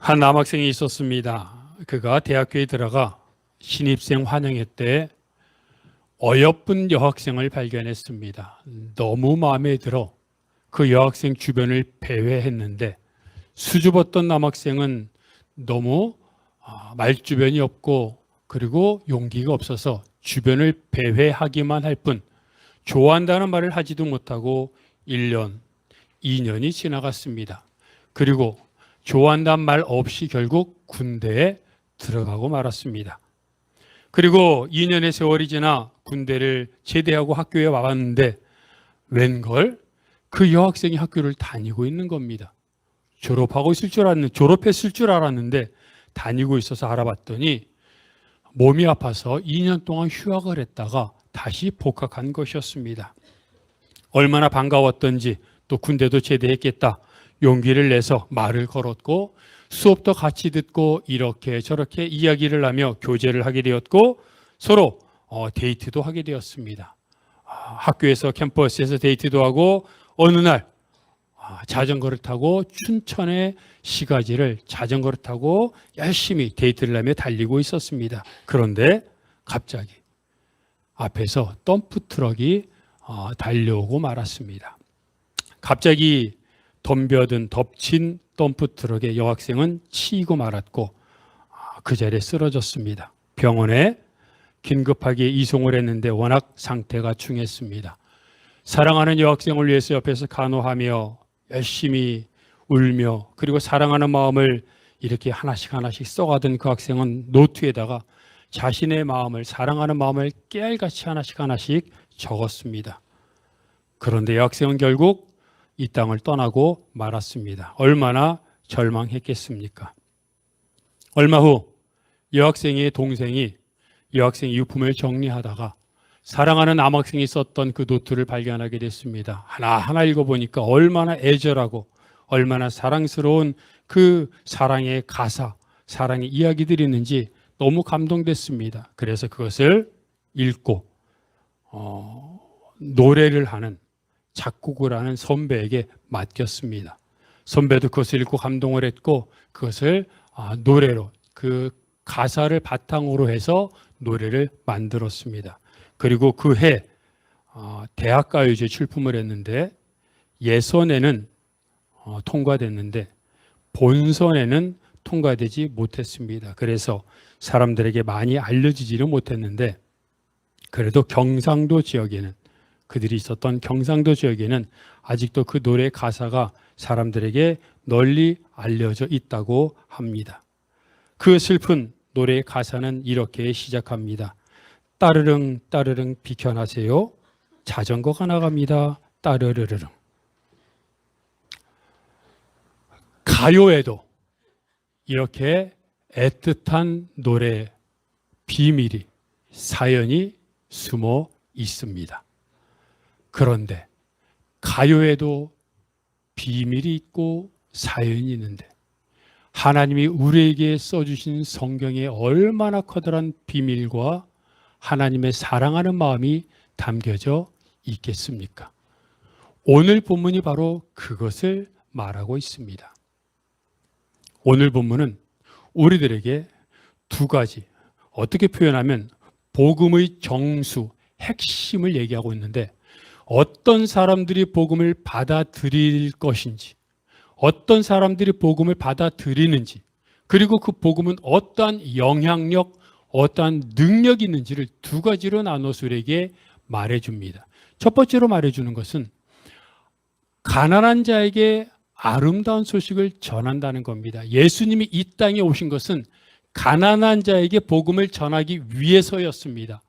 한 남학생이 있었습니다. 그가 대학교에 들어가 신입생 환영회 때 어여쁜 여학생을 발견했습니다. 너무 마음에 들어 그 여학생 주변을 배회했는데 수줍었던 남학생은 너무 말주변이 없고 그리고 용기가 없어서 주변을 배회하기만 할 뿐 좋아한다는 말을 하지도 못하고 1년, 2년이 지나갔습니다. 그리고 좋아한다는 말 없이 결국 군대에 들어가고 말았습니다. 그리고 2년의 세월이 지나 군대를 제대하고 학교에 와봤는데 웬걸 그 여학생이 학교를 다니고 있는 겁니다. 졸업했을 줄 알았는데 다니고 있어서 알아봤더니 몸이 아파서 2년 동안 휴학을 했다가 다시 복학한 것이었습니다. 얼마나 반가웠던지 또 군대도 제대했겠다 용기를 내서 말을 걸었고 수업도 같이 듣고 이렇게 저렇게 이야기를 하며 교제를 하게 되었고 서로 데이트도 하게 되었습니다. 학교에서 캠퍼스에서 데이트도 하고 어느 날 자전거를 타고 춘천의 시가지를 자전거를 타고 열심히 데이트를 하며 달리고 있었습니다. 그런데 갑자기 앞에서 덤프트럭이 달려오고 말았습니다. 갑자기 덮친 덤프트럭에 여학생은 치이고 말았고 그 자리에 쓰러졌습니다. 병원에 긴급하게 이송을 했는데 워낙 상태가 중했습니다. 사랑하는 여학생을 위해서 옆에서 간호하며 열심히 울며 그리고 사랑하는 마음을 이렇게 하나씩 써가던 그 학생은 노트에다가 자신의 마음을 사랑하는 마음을 깨알같이 하나씩 적었습니다. 그런데 여학생은 결국 이 땅을 떠나고 말았습니다. 얼마나 절망했겠습니까? 얼마 후 여학생의 동생이 여학생 유품을 정리하다가 사랑하는 남학생이 썼던 그 노트를 발견하게 됐습니다. 하나하나 읽어보니까 얼마나 애절하고 얼마나 사랑스러운 그 사랑의 가사, 사랑의 이야기들이 있는지 너무 감동됐습니다. 그래서 그것을 읽고 노래를 하는 작곡을 하는 선배에게 맡겼습니다. 선배도 그것을 읽고 감동을 했고 그것을 노래로 그 가사를 바탕으로 해서 노래를 만들었습니다. 그리고 그 해 대학가요제 출품을 했는데 예선에는 통과됐는데 본선에는 통과되지 못했습니다. 그래서 사람들에게 많이 알려지지는 못했는데 그래도 경상도 지역에는 그들이 있었던 경상도 지역에는 아직도 그 노래 가사가 사람들에게 널리 알려져 있다고 합니다. 그 슬픈 노래의 가사는 이렇게 시작합니다. 따르릉 따르릉 비켜나세요. 자전거가 나갑니다. 따르르르릉. 가요에도 이렇게 애틋한 노래 비밀이 사연이 숨어 있습니다. 그런데 가요에도 비밀이 있고 사연이 있는데 하나님이 우리에게 써주신 성경에 얼마나 커다란 비밀과 하나님의 사랑하는 마음이 담겨져 있겠습니까? 오늘 본문이 바로 그것을 말하고 있습니다. 오늘 본문은 우리들에게 두 가지, 어떻게 표현하면 복음의 정수, 핵심을 얘기하고 있는데 어떤 사람들이 복음을 받아들일 것인지, 어떤 사람들이 복음을 받아들이는지, 그리고 그 복음은 어떠한 영향력, 어떠한 능력이 있는지를 두 가지로 나눠서 우리에게 말해줍니다. 첫 번째로 말해주는 것은 가난한 자에게 아름다운 소식을 전한다는 겁니다. 예수님이 이 땅에 오신 것은 가난한 자에게 복음을 전하기 위해서였습니다.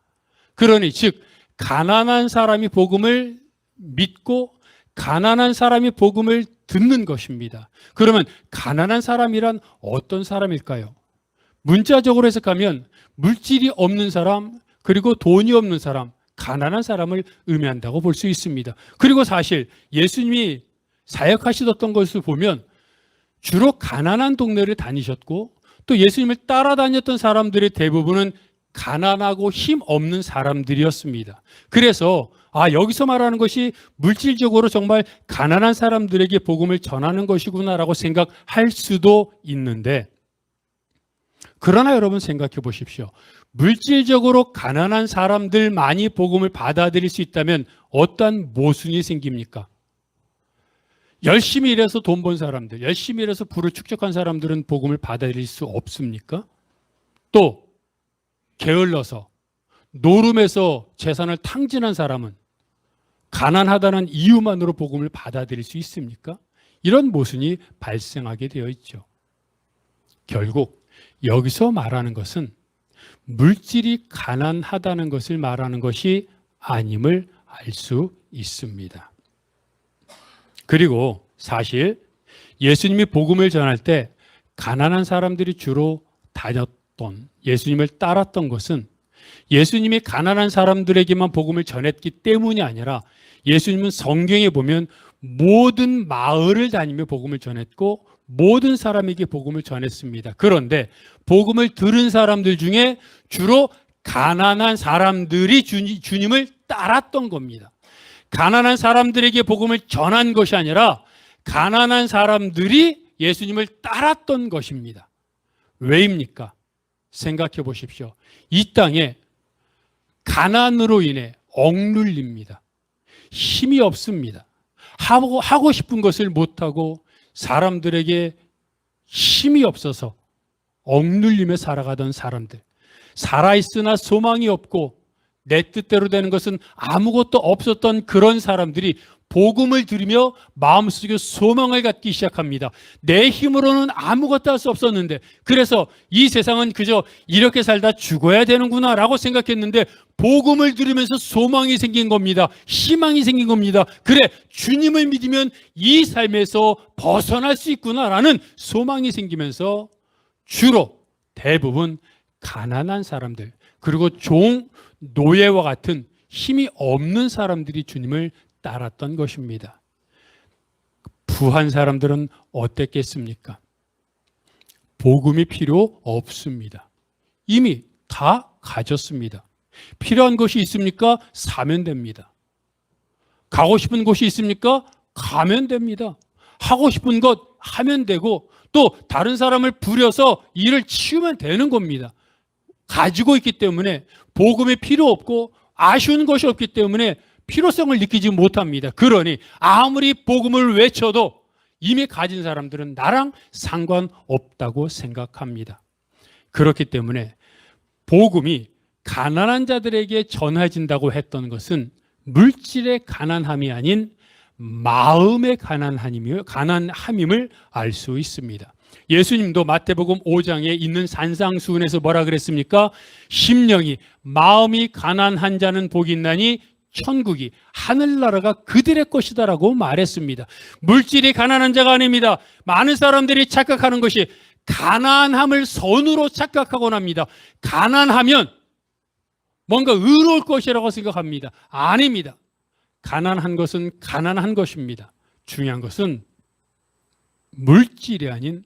그러니 즉 가난한 사람이 복음을 믿고 가난한 사람이 복음을 듣는 것입니다. 그러면 가난한 사람이란 어떤 사람일까요? 문자적으로 해석하면 물질이 없는 사람, 그리고 돈이 없는 사람, 가난한 사람을 의미한다고 볼 수 있습니다. 그리고 사실 예수님이 사역하시던 것을 보면 주로 가난한 동네를 다니셨고 또 예수님을 따라다녔던 사람들의 대부분은 가난하고 힘 없는 사람들이었습니다. 그래서 여기서 말하는 것이 물질적으로 정말 가난한 사람들에게 복음을 전하는 것이구나라고 생각할 수도 있는데, 그러나 여러분 생각해 보십시오. 물질적으로 가난한 사람들만이 복음을 받아들일 수 있다면 어떠한 모순이 생깁니까? 열심히 일해서 돈 번 사람들, 열심히 일해서 부를 축적한 사람들은 복음을 받아들일 수 없습니까? 또 게을러서 노름에서 재산을 탕진한 사람은 가난하다는 이유만으로 복음을 받아들일 수 있습니까? 이런 모순이 발생하게 되어 있죠. 결국 여기서 말하는 것은 물질이 가난하다는 것을 말하는 것이 아님을 알 수 있습니다. 그리고 사실 예수님이 복음을 전할 때 가난한 사람들이 주로 다녔던, 예수님을 따랐던 것은 예수님이 가난한 사람들에게만 복음을 전했기 때문이 아니라 예수님은 성경에 보면 모든 마을을 다니며 복음을 전했고 모든 사람에게 복음을 전했습니다. 그런데 복음을 들은 사람들 중에 주로 가난한 사람들이 주님을 따랐던 겁니다. 가난한 사람들에게 복음을 전한 것이 아니라 가난한 사람들이 예수님을 따랐던 것입니다. 왜입니까? 생각해 보십시오. 이 땅에 가난으로 인해 억눌립니다. 힘이 없습니다. 하고 싶은 것을 못하고 사람들에게 힘이 없어서 억눌림에 살아가던 사람들, 살아있으나 소망이 없고 내 뜻대로 되는 것은 아무것도 없었던 그런 사람들이 복음을 들으며 마음속에 소망을 갖기 시작합니다. 내 힘으로는 아무것도 할 수 없었는데, 그래서 이 세상은 그저 이렇게 살다 죽어야 되는구나 라고 생각했는데 복음을 들으면서 소망이 생긴 겁니다. 희망이 생긴 겁니다. 그래, 주님을 믿으면 이 삶에서 벗어날 수 있구나라는 소망이 생기면서 주로 대부분 가난한 사람들, 그리고 노예와 같은 힘이 없는 사람들이 주님을 따랐던 것입니다. 부한 사람들은 어땠겠습니까? 복음이 필요 없습니다. 이미 다 가졌습니다. 필요한 것이 있습니까? 사면 됩니다. 가고 싶은 곳이 있습니까? 가면 됩니다. 하고 싶은 것 하면 되고 또 다른 사람을 부려서 일을 치우면 되는 겁니다. 가지고 있기 때문에 복음이 필요 없고 아쉬운 것이 없기 때문에 필요성을 느끼지 못합니다. 그러니 아무리 복음을 외쳐도 이미 가진 사람들은 나랑 상관없다고 생각합니다. 그렇기 때문에 복음이 가난한 자들에게 전해진다고 했던 것은 물질의 가난함이 아닌 마음의 가난함임을 알 수 있습니다. 예수님도 마태복음 5장에 있는 산상수훈에서 뭐라 그랬습니까? 심령이 마음이 가난한 자는 복이 있나니 천국이 하늘나라가 그들의 것이다라고 말했습니다. 물질이 가난한 자가 아닙니다. 많은 사람들이 착각하는 것이 가난함을 선으로 착각하곤 합니다. 가난하면 뭔가 의로울 것이라고 생각합니다. 아닙니다. 가난한 것은 가난한 것입니다. 중요한 것은 물질이 아닌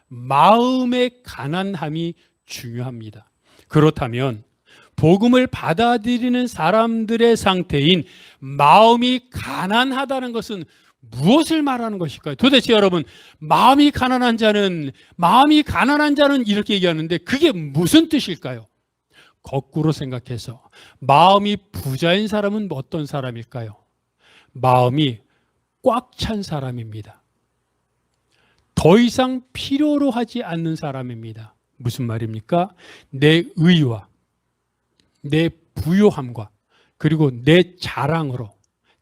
마음의 가난함이 중요합니다. 그렇다면 복음을 받아들이는 사람들의 상태인 마음이 가난하다는 것은 무엇을 말하는 것일까요? 도대체 여러분, 마음이 가난한 자는 이렇게 얘기하는데 그게 무슨 뜻일까요? 거꾸로 생각해서 마음이 부자인 사람은 어떤 사람일까요? 마음이 꽉 찬 사람입니다. 더 이상 필요로 하지 않는 사람입니다. 무슨 말입니까? 내 의와 내 부요함과 그리고 내 자랑으로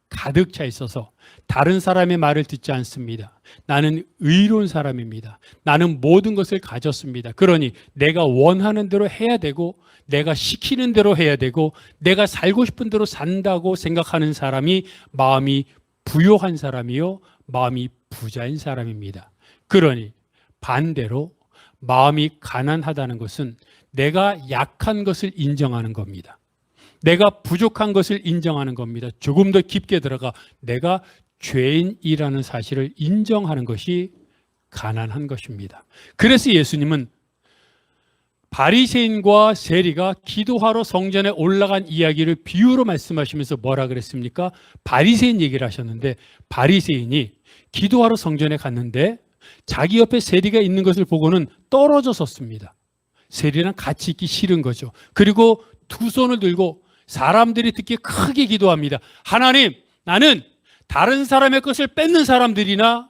가득 차 있어서 다른 사람의 말을 듣지 않습니다. 나는 의로운 사람입니다. 나는 모든 것을 가졌습니다. 그러니 내가 원하는 대로 해야 되고 내가 시키는 대로 해야 되고 내가 살고 싶은 대로 산다고 생각하는 사람이 마음이 부요한 사람이요, 마음이 부자인 사람입니다. 그러니 반대로 마음이 가난하다는 것은 내가 약한 것을 인정하는 겁니다. 내가 부족한 것을 인정하는 겁니다. 조금 더 깊게 들어가 내가 죄인이라는 사실을 인정하는 것이 가난한 것입니다. 그래서 예수님은 바리새인과 세리가 기도하러 성전에 올라간 이야기를 비유로 말씀하시면서 뭐라 그랬습니까? 바리새인 얘기를 하셨는데, 바리새인이 기도하러 성전에 갔는데 자기 옆에 세리가 있는 것을 보고는 떨어져 섰습니다. 세리랑 같이 있기 싫은 거죠. 그리고 두 손을 들고 사람들이 듣기에 크게 기도합니다. 하나님, 나는 다른 사람의 것을 뺏는 사람들이나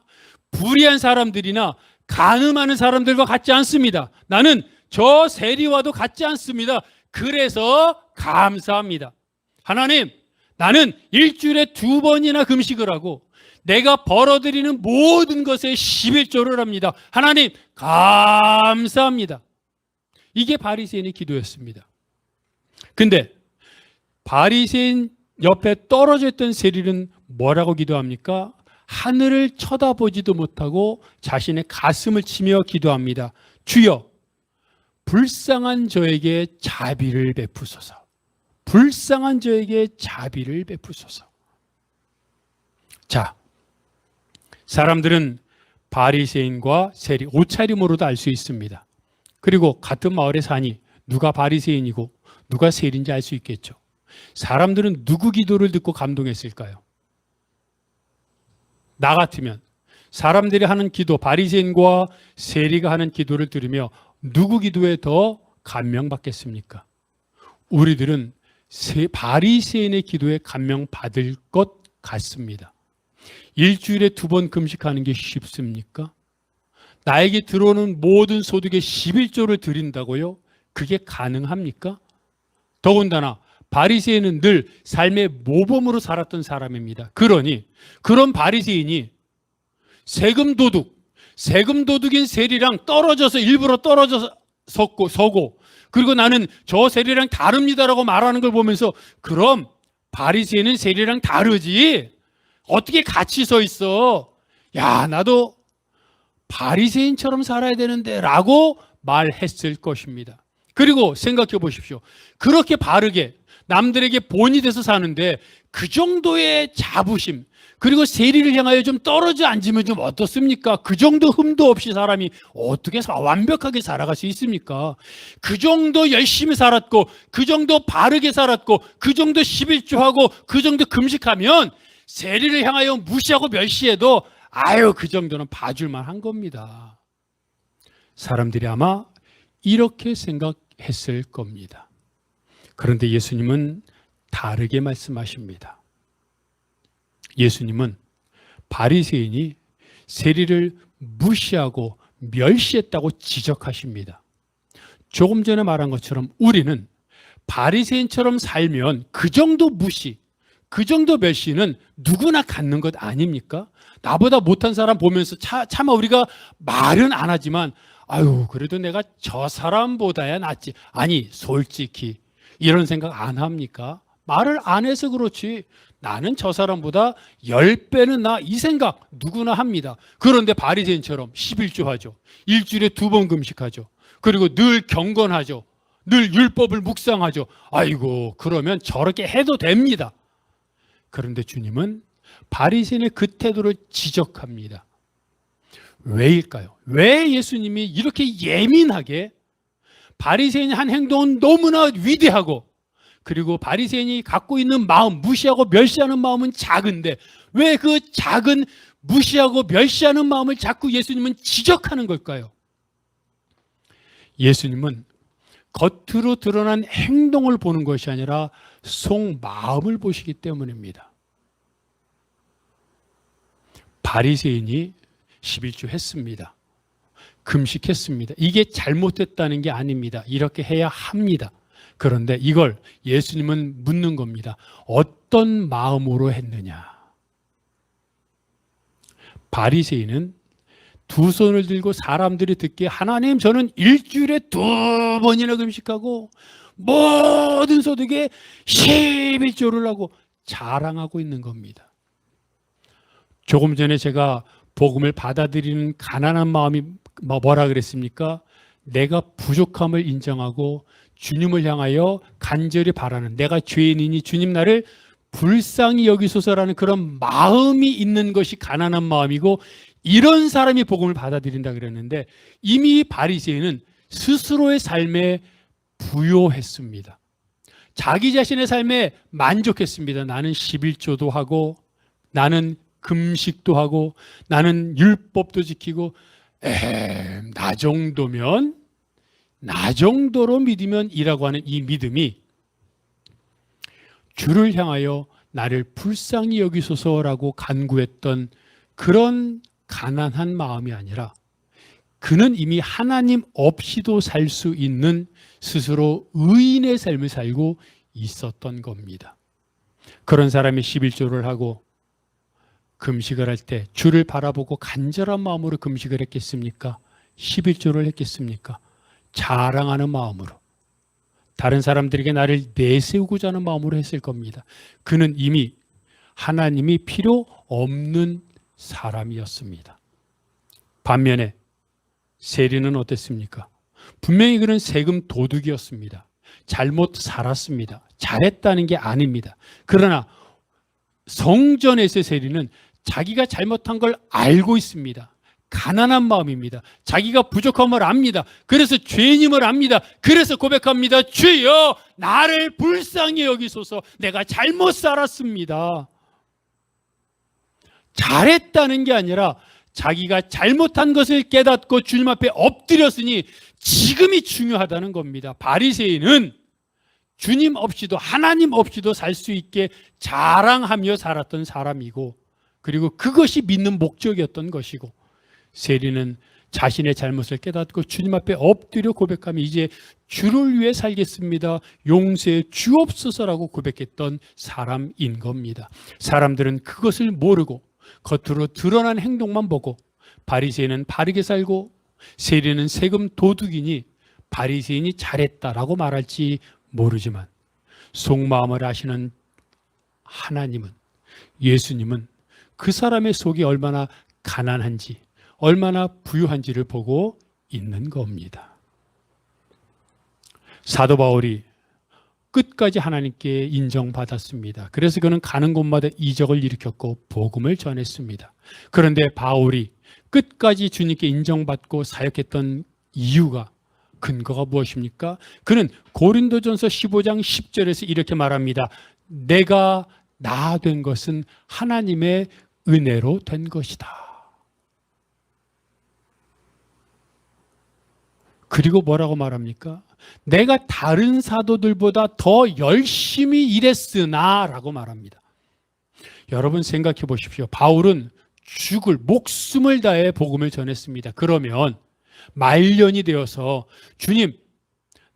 불의한 사람들이나 간음하는 사람들과 같지 않습니다. 나는 저 세리와도 같지 않습니다. 그래서 감사합니다. 하나님, 나는 일주일에 2번이나 금식을 하고 내가 벌어들이는 모든 것에 11조를 합니다. 하나님, 감사합니다. 이게 바리새인의 기도였습니다. 근데 바리새인 옆에 떨어져 있던 세리는 뭐라고 기도합니까? 하늘을 쳐다보지도 못하고 자신의 가슴을 치며 기도합니다. 주여, 불쌍한 저에게 자비를 베푸소서. 불쌍한 저에게 자비를 베푸소서. 자, 사람들은 바리새인과 세리 옷차림으로도 알 수 있습니다. 그리고 같은 마을에 사니 누가 바리새인이고 누가 세리인지 알 수 있겠죠. 사람들은 누구 기도를 듣고 감동했을까요? 나 같으면 사람들이 하는 기도, 바리새인과 세리가 하는 기도를 들으며 누구 기도에 더 감명받겠습니까? 우리들은 바리새인의 기도에 감명받을 것 같습니다. 일주일에 2번 금식하는 게 쉽습니까? 나에게 들어오는 모든 소득의 11조를 드린다고요? 그게 가능합니까? 더군다나 바리새인은 늘 삶의 모범으로 살았던 사람입니다. 그러니 그런 바리새인이 세금 도둑인 세리랑 일부러 떨어져서 서고 그리고 나는 저 세리랑 다릅니다라고 말하는 걸 보면서 그럼 바리새인은 세리랑 다르지 어떻게 같이 서 있어? 야, 나도 바리새인처럼 살아야 되는데 라고 말했을 것입니다. 그리고 생각해 보십시오. 그렇게 바르게 남들에게 본이 돼서 사는데 그 정도의 자부심, 그리고 세리를 향하여 좀 떨어져 앉으면 좀 어떻습니까? 그 정도 흠도 없이 사람이 어떻게 완벽하게 살아갈 수 있습니까? 그 정도 열심히 살았고, 그 정도 바르게 살았고, 그 정도 11조하고, 그 정도 금식하면 세리를 향하여 무시하고 멸시해도 아유, 그 정도는 봐줄만 한 겁니다. 사람들이 아마 이렇게 생각했을 겁니다. 그런데 예수님은 다르게 말씀하십니다. 예수님은 바리새인이 세리를 무시하고 멸시했다고 지적하십니다. 조금 전에 말한 것처럼 우리는 바리새인처럼 살면 그 정도 무시, 그 정도 멸시는 누구나 갖는 것 아닙니까? 나보다 못한 사람 보면서 차마 우리가 말은 안 하지만 아유, 그래도 내가 저 사람보다야 낫지. 아니, 솔직히 이런 생각 안 합니까? 말을 안 해서 그렇지 나는 저 사람보다 10배는 나 이 생각 누구나 합니다. 그런데 바리새인처럼 11조 하죠. 일주일에 2번 금식하죠. 그리고 늘 경건하죠. 늘 율법을 묵상하죠. 아이고, 그러면 저렇게 해도 됩니다. 그런데 주님은 바리새인의 그 태도를 지적합니다. 왜일까요? 왜 예수님이 이렇게 예민하게 바리새인이 한 행동은 너무나 위대하고 그리고 바리새인이 갖고 있는 마음, 무시하고 멸시하는 마음은 작은데 왜 그 작은 무시하고 멸시하는 마음을 자꾸 예수님은 지적하는 걸까요? 예수님은 겉으로 드러난 행동을 보는 것이 아니라 속마음을 보시기 때문입니다. 바리새인이 11조 했습니다. 금식했습니다. 이게 잘못됐다는 게 아닙니다. 이렇게 해야 합니다. 그런데 이걸 예수님은 묻는 겁니다. 어떤 마음으로 했느냐? 바리새인은 두 손을 들고 사람들이 듣기에 하나님, 저는 일주일에 2번이나 금식하고 모든 소득에 11조를 하고 자랑하고 있는 겁니다. 조금 전에 제가 복음을 받아들이는 가난한 마음이 뭐라 그랬습니까? 내가 부족함을 인정하고 주님을 향하여 간절히 바라는, 내가 죄인이니 주님 나를 불쌍히 여기소서라는 그런 마음이 있는 것이 가난한 마음이고, 이런 사람이 복음을 받아들인다 그랬는데 이미 바리새인은 스스로의 삶에 부요했습니다. 자기 자신의 삶에 만족했습니다. 나는 11조도 하고, 나는 금식도 하고, 나는 율법도 지키고, 나 정도로 믿으면 이라고 하는 이 믿음이 주를 향하여 나를 불쌍히 여기소서라고 간구했던 그런 가난한 마음이 아니라, 그는 이미 하나님 없이도 살 수 있는 스스로 의인의 삶을 살고 있었던 겁니다. 그런 사람이 11조를 하고 금식을 할 때 주를 바라보고 간절한 마음으로 금식을 했겠습니까? 11조를 했겠습니까? 자랑하는 마음으로, 다른 사람들에게 나를 내세우고자 하는 마음으로 했을 겁니다. 그는 이미 하나님이 필요 없는 사람이었습니다. 반면에 세리는 어땠습니까? 분명히 그는 세금 도둑이었습니다. 잘못 살았습니다. 잘했다는 게 아닙니다. 그러나 성전에서의 세리는 자기가 잘못한 걸 알고 있습니다. 가난한 마음입니다. 자기가 부족함을 압니다. 그래서 죄인임을 압니다. 그래서 고백합니다. 주여, 나를 불쌍히 여기소서. 내가 잘못 살았습니다. 잘했다는 게 아니라 자기가 잘못한 것을 깨닫고 주님 앞에 엎드렸으니 지금이 중요하다는 겁니다. 바리새인은 주님 없이도, 하나님 없이도 살 수 있게 자랑하며 살았던 사람이고, 그리고 그것이 믿는 목적이었던 것이고, 세리는 자신의 잘못을 깨닫고 주님 앞에 엎드려 고백하며 이제 주를 위해 살겠습니다, 용서해 주옵소서라고 고백했던 사람인 겁니다. 사람들은 그것을 모르고 겉으로 드러난 행동만 보고, 바리새인은 바르게 살고 세리는 세금 도둑이니 바리새인이 잘했다라고 말할지 모르지만, 속마음을 아시는 하나님은, 예수님은 그 사람의 속이 얼마나 가난한지, 얼마나 부유한지를 보고 있는 겁니다. 사도 바울이 끝까지 하나님께 인정받았습니다. 그래서 그는 가는 곳마다 이적을 일으켰고 복음을 전했습니다. 그런데 바울이 끝까지 주님께 인정받고 사역했던 이유가, 근거가 무엇입니까? 그는 고린도전서 15장 10절에서 이렇게 말합니다. 내가 나 된 것은 하나님의 은혜로 된 것이다. 그리고 뭐라고 말합니까? 내가 다른 사도들보다 더 열심히 일했으나 라고 말합니다. 여러분 생각해 보십시오. 바울은 죽을, 목숨을 다해 복음을 전했습니다. 그러면 말년이 되어서 주님,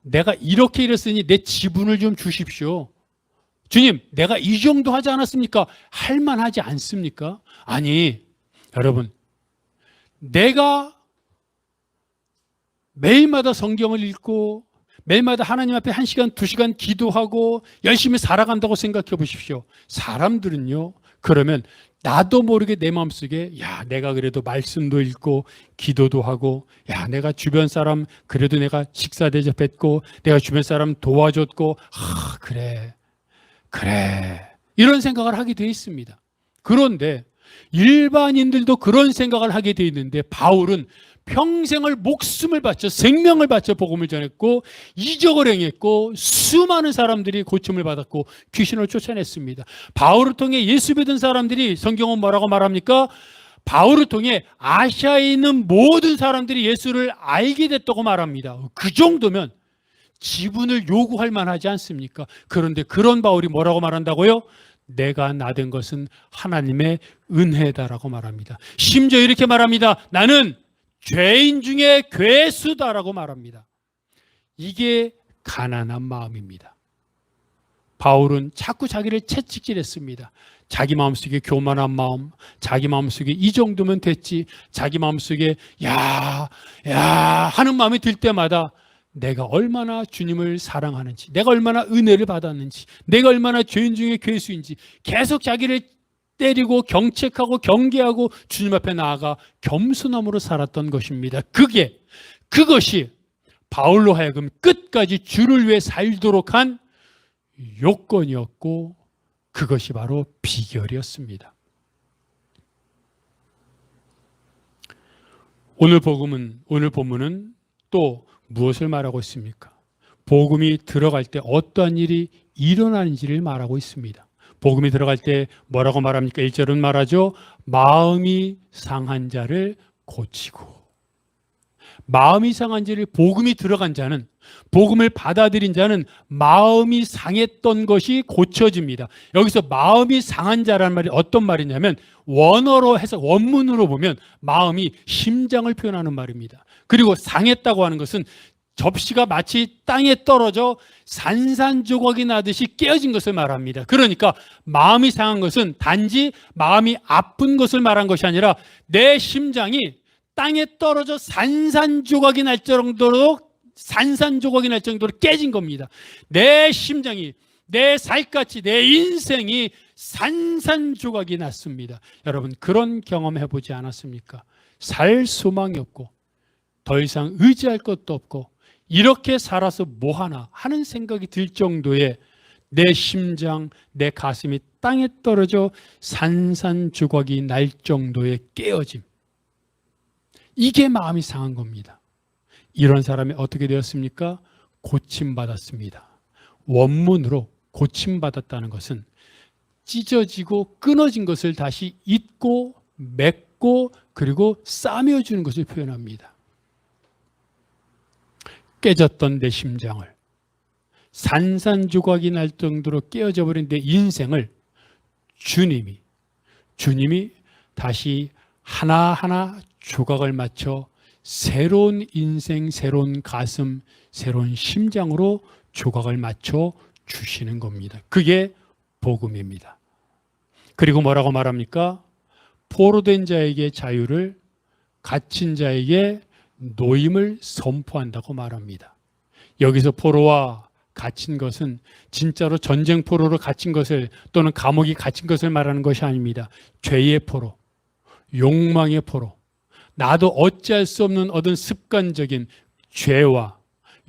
내가 이렇게 일했으니 내 지분을 좀 주십시오. 주님, 내가 이 정도 하지 않았습니까? 할 만하지 않습니까? 아니, 여러분, 내가 매일마다 성경을 읽고 매일마다 하나님 앞에 1시간, 2시간 기도하고 열심히 살아간다고 생각해 보십시오. 사람들은요, 그러면 나도 모르게 내 마음속에, 야, 내가 그래도 말씀도 읽고 기도도 하고, 야, 내가 주변 사람 그래도 내가 식사 대접했고, 내가 주변 사람 도와줬고, 그래 이런 생각을 하게 돼 있습니다. 그런데 일반인들도 그런 생각을 하게 돼 있는데, 바울은 평생을 목숨을 바쳐, 생명을 바쳐 복음을 전했고 이적을 행했고 수많은 사람들이 고침을 받았고 귀신을 쫓아냈습니다. 바울을 통해 예수 믿은 사람들이, 성경은 뭐라고 말합니까? 바울을 통해 아시아에 있는 모든 사람들이 예수를 알게 됐다고 말합니다. 그 정도면 지분을 요구할 만하지 않습니까? 그런데 그런 바울이 뭐라고 말한다고요? 내가 나 된 것은 하나님의 은혜다라고 말합니다. 심지어 이렇게 말합니다. 나는 죄인 중에 괴수다라고 말합니다. 이게 가난한 마음입니다. 바울은 자꾸 자기를 채찍질했습니다. 자기 마음속에 교만한 마음, 자기 마음속에 이 정도면 됐지, 자기 마음속에 야 하는 마음이 들 때마다 내가 얼마나 주님을 사랑하는지, 내가 얼마나 은혜를 받았는지, 내가 얼마나 죄인 중에 괴수인지 계속 자기를 때리고 경책하고 경계하고 주님 앞에 나아가 겸손함으로 살았던 것입니다. 그것이 바울로 하여금 끝까지 주를 위해 살도록 한 요건이었고, 그것이 바로 비결이었습니다. 오늘 본문은 또 무엇을 말하고 있습니까? 복음이 들어갈 때 어떠한 일이 일어나는지를 말하고 있습니다. 복음이 들어갈 때 뭐라고 말합니까? 1절은 말하죠. 마음이 상한 자를 고치고. 마음이 상한 자를 복음이 들어간 자는, 복음을 받아들인 자는 마음이 상했던 것이 고쳐집니다. 여기서 마음이 상한 자라는 말이 어떤 말이냐면 원어로 해서 원문으로 보면 마음이 심장을 표현하는 말입니다. 그리고 상했다고 하는 것은 접시가 마치 땅에 떨어져 산산조각이 나듯이 깨어진 것을 말합니다. 그러니까 마음이 상한 것은 단지 마음이 아픈 것을 말한 것이 아니라 내 심장이 땅에 떨어져 산산조각이 날 정도로 깨진 겁니다. 내 심장이, 내 살갗이, 내 인생이 산산조각이 났습니다. 여러분, 그런 경험 해보지 않았습니까? 살 소망이 없고 더 이상 의지할 것도 없고 이렇게 살아서 뭐하나 하는 생각이 들 정도의 내 심장, 내 가슴이 땅에 떨어져 산산조각이 날 정도의 깨어짐. 이게 마음이 상한 겁니다. 이런 사람이 어떻게 되었습니까? 고침받았습니다. 원문으로 고침받았다는 것은 찢어지고 끊어진 것을 다시 잇고 맺고 그리고 싸매어주는 것을 표현합니다. 깨졌던 내 심장을, 산산조각이 날 정도로 깨어져 버린 내 인생을 주님이 다시 하나하나 조각을 맞춰 새로운 인생, 새로운 가슴, 새로운 심장으로 조각을 맞춰 주시는 겁니다. 그게 복음입니다. 그리고 뭐라고 말합니까? 포로된 자에게 자유를, 갇힌 자에게 노임을 선포한다고 말합니다. 여기서 포로와 갇힌 것은 진짜로 전쟁 포로로 갇힌 것을 또는 감옥이 갇힌 것을 말하는 것이 아닙니다. 죄의 포로, 욕망의 포로, 나도 어찌할 수 없는 어떤 습관적인 죄와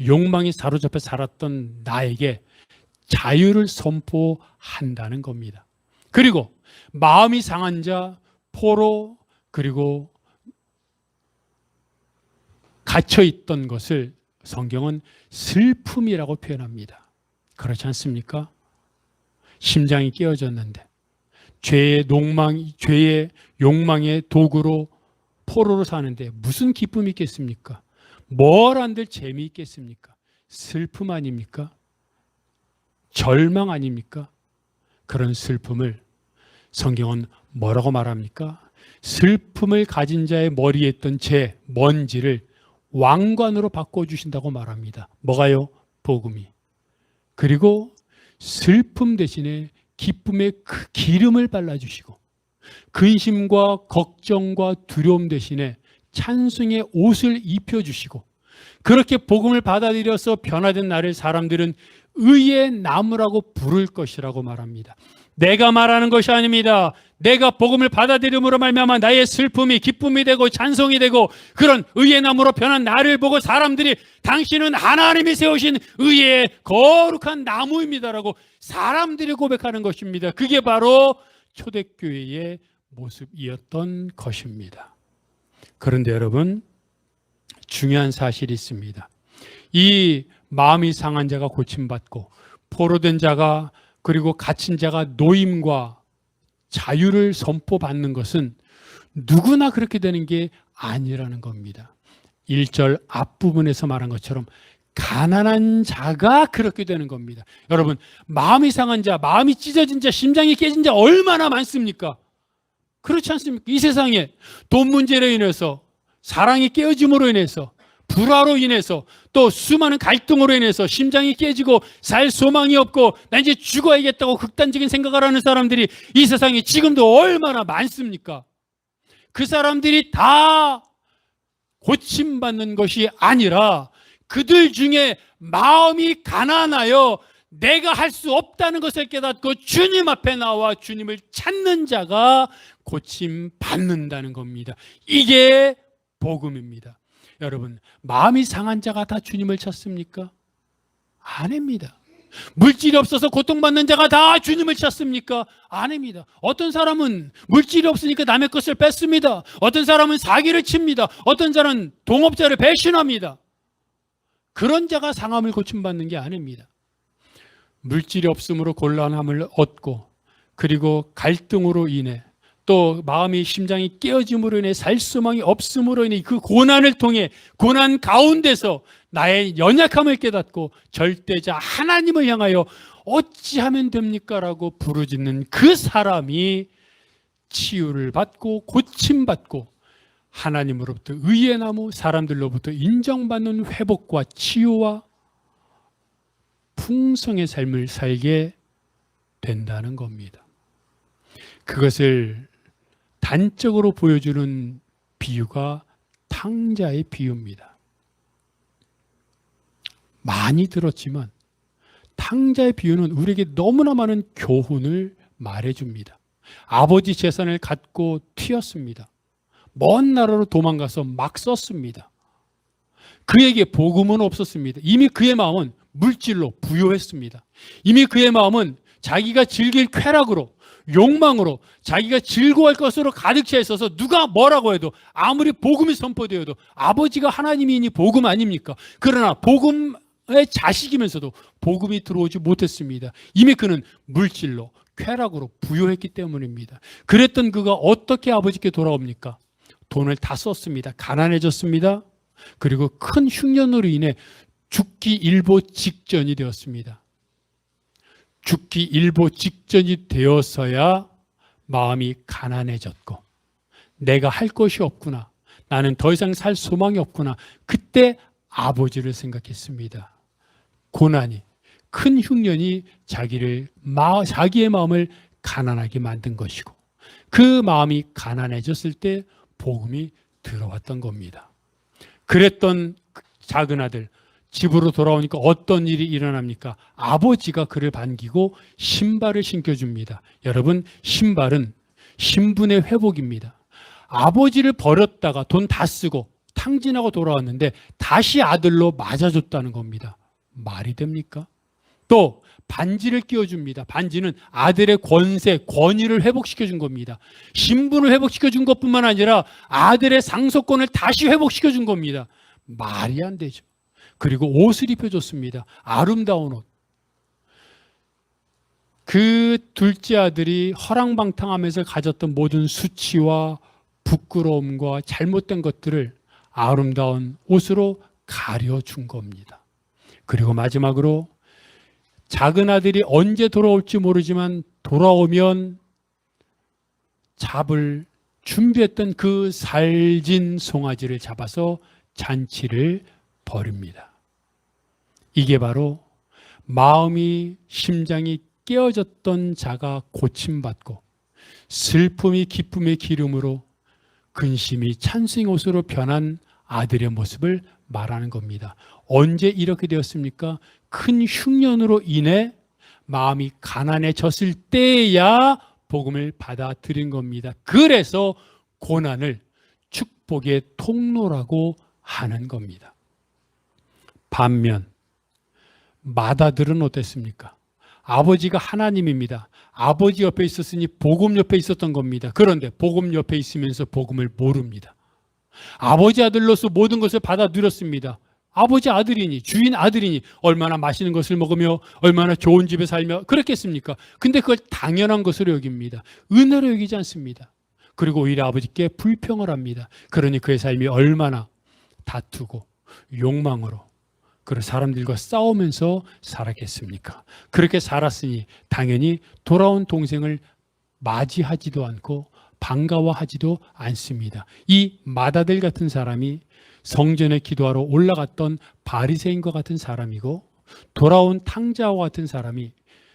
욕망이 사로잡혀 살았던 나에게 자유를 선포한다는 겁니다. 그리고 마음이 상한 자, 포로, 그리고 갇혀있던 것을 성경은 슬픔이라고 표현합니다. 그렇지 않습니까? 심장이 깨어졌는데 죄의 욕망의 도구로 포로로 사는데 무슨 기쁨이 있겠습니까? 뭘 안들 재미 있겠습니까? 슬픔 아닙니까? 절망 아닙니까? 그런 슬픔을 성경은 뭐라고 말합니까? 슬픔을 가진 자의 머리에 있던 죄, 먼지를 왕관으로 바꿔주신다고 말합니다. 뭐가요? 복음이. 그리고 슬픔 대신에 기쁨의 그 기름을 발라주시고 근심과 걱정과 두려움 대신에 찬송의 옷을 입혀주시고 그렇게 복음을 받아들여서 변화된 나를 사람들은 의의 나무라고 부를 것이라고 말합니다. 내가 말하는 것이 아닙니다. 내가 복음을 받아들임으로 말미암아 나의 슬픔이 기쁨이 되고 찬송이 되고 그런 의의 나무로 변한 나를 보고 사람들이 당신은 하나님이 세우신 의의 거룩한 나무입니다라고 사람들이 고백하는 것입니다. 그게 바로 초대교회의 모습이었던 것입니다. 그런데 여러분, 중요한 사실이 있습니다. 이 마음이 상한 자가 고침받고 포로된 자가 그리고 갇힌 자가 노임과 자유를 선포받는 것은 누구나 그렇게 되는 게 아니라는 겁니다. 1절 앞부분에서 말한 것처럼 가난한 자가 그렇게 되는 겁니다. 여러분, 마음이 상한 자, 마음이 찢어진 자, 심장이 깨진 자 얼마나 많습니까? 그렇지 않습니까? 이 세상에 돈 문제로 인해서, 사랑이 깨어짐으로 인해서, 불화로 인해서, 또 수많은 갈등으로 인해서 심장이 깨지고 살 소망이 없고 나 이제 죽어야겠다고 극단적인 생각을 하는 사람들이 이 세상에 지금도 얼마나 많습니까? 그 사람들이 다 고침받는 것이 아니라 그들 중에 마음이 가난하여 내가 할 수 없다는 것을 깨닫고 주님 앞에 나와 주님을 찾는 자가 고침받는다는 겁니다. 이게 복음입니다. 여러분, 마음이 상한 자가 다 주님을 찾습니까? 아닙니다. 물질이 없어서 고통받는 자가 다 주님을 찾습니까? 아닙니다. 어떤 사람은 물질이 없으니까 남의 것을 뺏습니다. 어떤 사람은 사기를 칩니다. 어떤 사람은 동업자를 배신합니다. 그런 자가 상함을 고침받는 게 아닙니다. 물질이 없으므로 곤란함을 얻고, 그리고 갈등으로 인해, 또 마음이 심장이 깨어짐으로 인해 살 수망이 없음으로 인해 그 고난을 통해 고난 가운데서 나의 연약함을 깨닫고 절대자 하나님을 향하여 어찌하면 됩니까? 라고 부르짖는 그 사람이 치유를 받고 고침받고 하나님으로부터 의의 나무, 사람들로부터 인정받는 회복과 치유와 풍성의 삶을 살게 된다는 겁니다. 그것을 단적으로 보여주는 비유가 탕자의 비유입니다. 많이 들었지만 탕자의 비유는 우리에게 너무나 많은 교훈을 말해줍니다. 아버지 재산을 갖고 튀었습니다. 먼 나라로 도망가서 막 썼습니다. 그에게 복음은 없었습니다. 이미 그의 마음은 물질로 부요했습니다. 이미 그의 마음은 자기가 즐길 쾌락으로, 욕망으로, 자기가 즐거워할 것으로 가득 차 있어서 누가 뭐라고 해도, 아무리 복음이 선포되어도 아버지가 하나님이니 복음 아닙니까? 그러나 복음의 자식이면서도 복음이 들어오지 못했습니다. 이미 그는 물질로, 쾌락으로 부요했기 때문입니다. 그랬던 그가 어떻게 아버지께 돌아옵니까? 돈을 다 썼습니다. 가난해졌습니다. 그리고 큰 흉년으로 인해 죽기 일보 직전이 되었습니다. 죽기 일보 직전이 되어서야 마음이 가난해졌고, 내가 할 것이 없구나, 나는 더 이상 살 소망이 없구나, 그때 아버지를 생각했습니다. 고난이, 큰 흉년이 자기의 마음을 가난하게 만든 것이고, 그 마음이 가난해졌을 때 복음이 들어왔던 겁니다. 그랬던 작은 아들, 집으로 돌아오니까 어떤 일이 일어납니까? 아버지가 그를 반기고 신발을 신겨줍니다. 여러분, 신발은 신분의 회복입니다. 아버지를 버렸다가 돈 다 쓰고 탕진하고 돌아왔는데 다시 아들로 맞아줬다는 겁니다. 말이 됩니까? 또 반지를 끼워줍니다. 반지는 아들의 권세, 권위를 회복시켜준 겁니다. 신분을 회복시켜준 것뿐만 아니라 아들의 상속권을 다시 회복시켜준 겁니다. 말이 안 되죠. 그리고 옷을 입혀줬습니다. 아름다운 옷. 그 둘째 아들이 허랑방탕하면서 가졌던 모든 수치와 부끄러움과 잘못된 것들을 아름다운 옷으로 가려준 겁니다. 그리고 마지막으로 작은 아들이 언제 돌아올지 모르지만 돌아오면 잡을 준비했던 그 살진 송아지를 잡아서 잔치를 벌입니다. 이게 바로 마음이, 심장이 깨어졌던 자가 고침받고 슬픔이 기쁨의 기름으로, 근심이 찬송의 옷으로 변한 아들의 모습을 말하는 겁니다. 언제 이렇게 되었습니까? 큰 흉년으로 인해 마음이 가난해졌을 때야 복음을 받아들인 겁니다. 그래서 고난을 축복의 통로라고 하는 겁니다. 반면 맏아들은 어땠습니까? 아버지가 하나님입니다. 아버지 옆에 있었으니 복음 옆에 있었던 겁니다. 그런데 복음 옆에 있으면서 복음을 모릅니다. 아버지 아들로서 모든 것을 받아 누렸습니다. 아버지 아들이니, 주인 아들이니 얼마나 맛있는 것을 먹으며 얼마나 좋은 집에 살며 그랬겠습니까? 근데 그걸 당연한 것으로 여깁니다. 은혜로 여기지 않습니다. 그리고 오히려 아버지께 불평을 합니다. 그러니 그의 삶이 얼마나 다투고 욕망으로, 그런 사람들과 싸우면서 살았겠습니까? 그렇게 살았으니 당연히 돌아온 동생을 맞이하지도 않고 반가워하지도 않습니다. 이 맏아들 같은 사람이 성전에 기도하러 올라갔던 바리새인과 같은 사람이고, 돌아온 탕자와 같은 사람이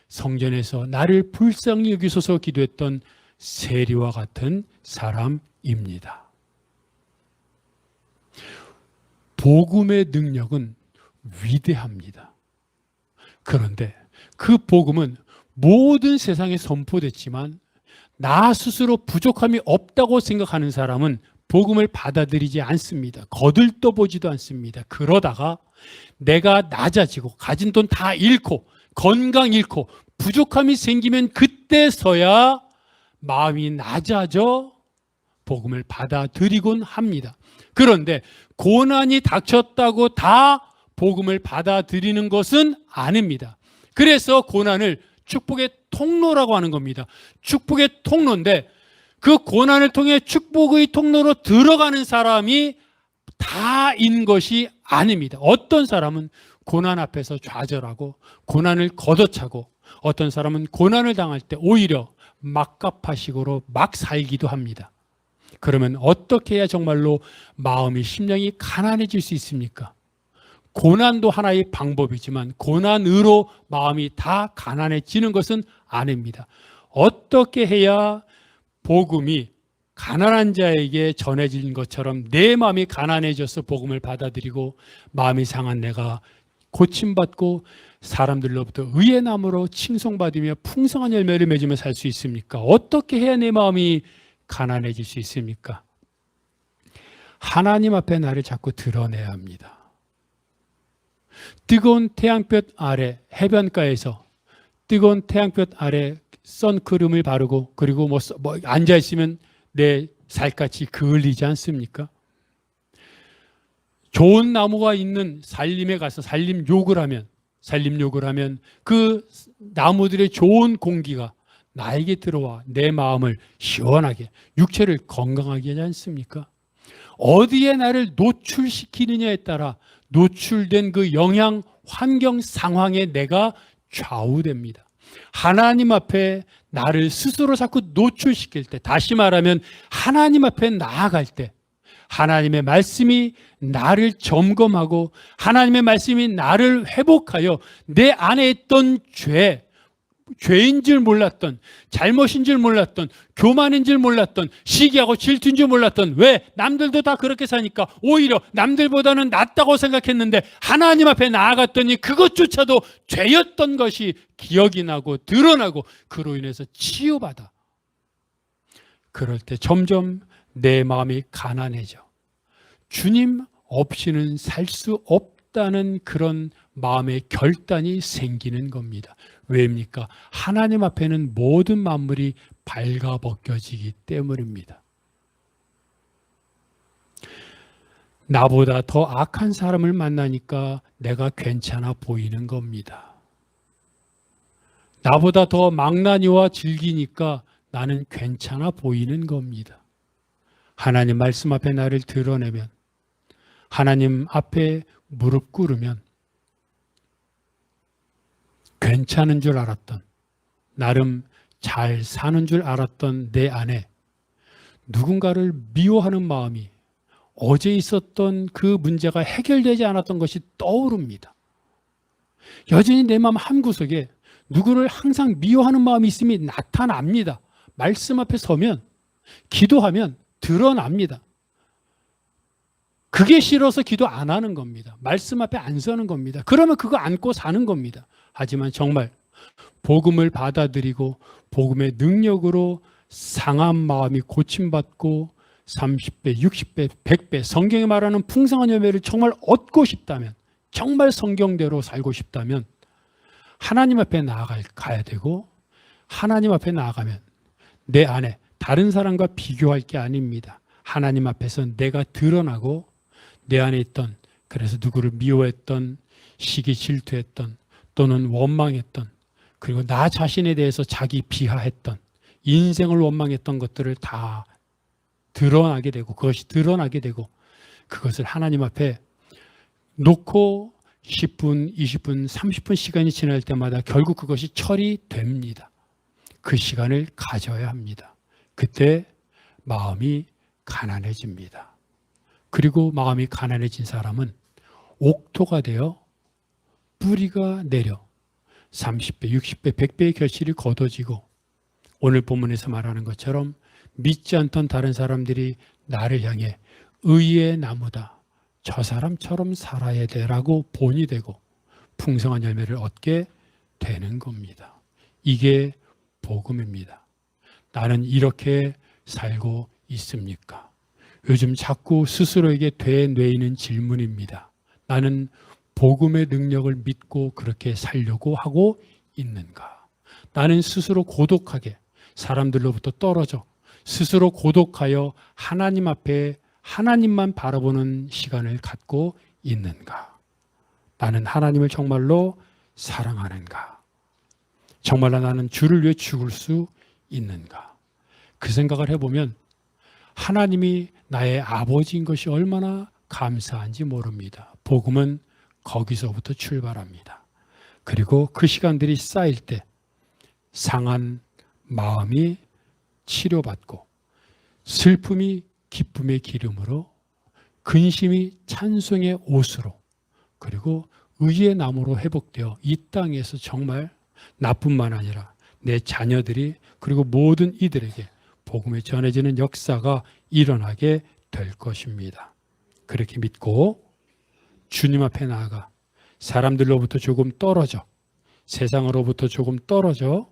성전에서 나를 불쌍히 여기소서 기도했던 세리와 같은 사람입니다. 복음의 능력은 위대합니다. 그런데 그 복음은 모든 세상에 선포됐지만 나 스스로 부족함이 없다고 생각하는 사람은 복음을 받아들이지 않습니다. 거들떠보지도 않습니다. 그러다가 내가 낮아지고 가진 돈 다 잃고 건강 잃고 부족함이 생기면 그때서야 마음이 낮아져 복음을 받아들이곤 합니다. 그런데 고난이 닥쳤다고 다 복음을 받아들이는 것은 아닙니다. 그래서 고난을 축복의 통로라고 하는 겁니다. 축복의 통로인데 그 고난을 통해 축복의 통로로 들어가는 사람이 다인 것이 아닙니다. 어떤 사람은 고난 앞에서 좌절하고 고난을 걷어차고 어떤 사람은 고난을 당할 때 오히려 막가파식으로 막 살기도 합니다. 그러면 어떻게 해야 정말로 마음이 심령이 가난해질 수 있습니까? 고난도 하나의 방법이지만 고난으로 마음이 다 가난해지는 것은 아닙니다. 어떻게 해야 복음이 가난한 자에게 전해진 것처럼 내 마음이 가난해져서 복음을 받아들이고 마음이 상한 내가 고침받고 사람들로부터 의의 나무로 칭송받으며 풍성한 열매를 맺으며 살 수 있습니까? 어떻게 해야 내 마음이 가난해질 수 있습니까? 하나님 앞에 나를 자꾸 드러내야 합니다. 뜨거운 태양볕 아래 해변가에서 뜨거운 태양볕 아래 선크림을 바르고 그리고 뭐 앉아있으면 내 살갗이 그을리지 않습니까? 좋은 나무가 있는 산림에 가서 산림욕을 하면 그 나무들의 좋은 공기가 나에게 들어와 내 마음을 시원하게 육체를 건강하게 하지 않습니까? 어디에 나를 노출시키느냐에 따라 노출된 그 영향, 환경, 상황에 내가 좌우됩니다. 하나님 앞에 나를 스스로 자꾸 노출시킬 때, 다시 말하면 하나님 앞에 나아갈 때 하나님의 말씀이 나를 점검하고 하나님의 말씀이 나를 회복하여 내 안에 있던 죄인 줄 몰랐던, 잘못인 줄 몰랐던, 교만인 줄 몰랐던, 시기하고 질투인 줄 몰랐던, 왜? 남들도 다 그렇게 사니까 오히려 남들보다는 낫다고 생각했는데 하나님 앞에 나아갔더니 그것조차도 죄였던 것이 기억이 나고 드러나고 그로 인해서 치유받아. 그럴 때 점점 내 마음이 가난해져. 주님 없이는 살 수 없다는 그런 마음의 결단이 생기는 겁니다. 왜입니까? 하나님 앞에는 모든 만물이 발가벗겨지기 때문입니다. 나보다 더 악한 사람을 만나니까 내가 괜찮아 보이는 겁니다. 나보다 더 망나니와 즐기니까 나는 괜찮아 보이는 겁니다. 하나님 말씀 앞에 나를 드러내면, 하나님 앞에 무릎 꿇으면 괜찮은 줄 알았던, 나름 잘 사는 줄 알았던 내 안에 누군가를 미워하는 마음이, 어제 있었던 그 문제가 해결되지 않았던 것이 떠오릅니다. 여전히 내 마음 한구석에 누구를 항상 미워하는 마음이 있음이 나타납니다. 말씀 앞에 서면, 기도하면 드러납니다. 그게 싫어서 기도 안 하는 겁니다. 말씀 앞에 안 서는 겁니다. 그러면 그거 안고 사는 겁니다. 하지만 정말 복음을 받아들이고 복음의 능력으로 상한 마음이 고침받고 30배, 60배, 100배 성경이 말하는 풍성한 열매를 정말 얻고 싶다면, 정말 성경대로 살고 싶다면 하나님 앞에 나아가야 되고, 하나님 앞에 나아가면 내 안에 다른 사람과 비교할 게 아닙니다. 하나님 앞에서 내가 드러나고 내 안에 있던, 그래서 누구를 미워했던, 시기 질투했던, 또는 원망했던, 그리고 나 자신에 대해서 자기 비하했던, 인생을 원망했던 것들을 다 드러나게 되고, 그것이 드러나게 되고, 그것을 하나님 앞에 놓고 10분, 20분, 30분 시간이 지날 때마다 결국 그것이 처리됩니다. 그 시간을 가져야 합니다. 그때 마음이 가난해집니다. 그리고 마음이 가난해진 사람은 옥토가 되어 뿌리가 내려 30배, 60배, 100배의 결실이 거둬지고, 오늘 본문에서 말하는 것처럼 믿지 않던 다른 사람들이 나를 향해 의의 나무다, 저 사람처럼 살아야 되라고 본이 되고 풍성한 열매를 얻게 되는 겁니다. 이게 복음입니다. 나는 이렇게 살고 있습니까? 요즘 자꾸 스스로에게 되뇌이는 질문입니다. 나는 복음의 능력을 믿고 그렇게 살려고 하고 있는가? 나는 스스로 고독하게 사람들로부터 떨어져 스스로 고독하여 하나님 앞에 하나님만 바라보는 시간을 갖고 있는가? 나는 하나님을 정말로 사랑하는가? 정말로 나는 주를 위해 죽을 수 있는가? 그 생각을 해보면 하나님이 나의 아버지인 것이 얼마나 감사한지 모릅니다. 복음은 거기서부터 출발합니다. 그리고 그 시간들이 쌓일 때 상한 마음이 치료받고 슬픔이 기쁨의 기름으로 근심이 찬송의 옷으로 그리고 의의 나무로 회복되어 이 땅에서 정말 나뿐만 아니라 내 자녀들이 그리고 모든 이들에게 복음이 전해지는 역사가 일어나게 될 것입니다. 그렇게 믿고 주님 앞에 나아가 사람들로부터 조금 떨어져 세상으로부터 조금 떨어져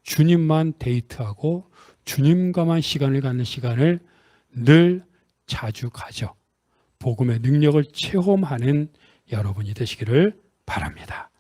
주님만 데이트하고 주님과만 시간을 갖는 시간을 늘 자주 가져 복음의 능력을 체험하는 여러분이 되시기를 바랍니다.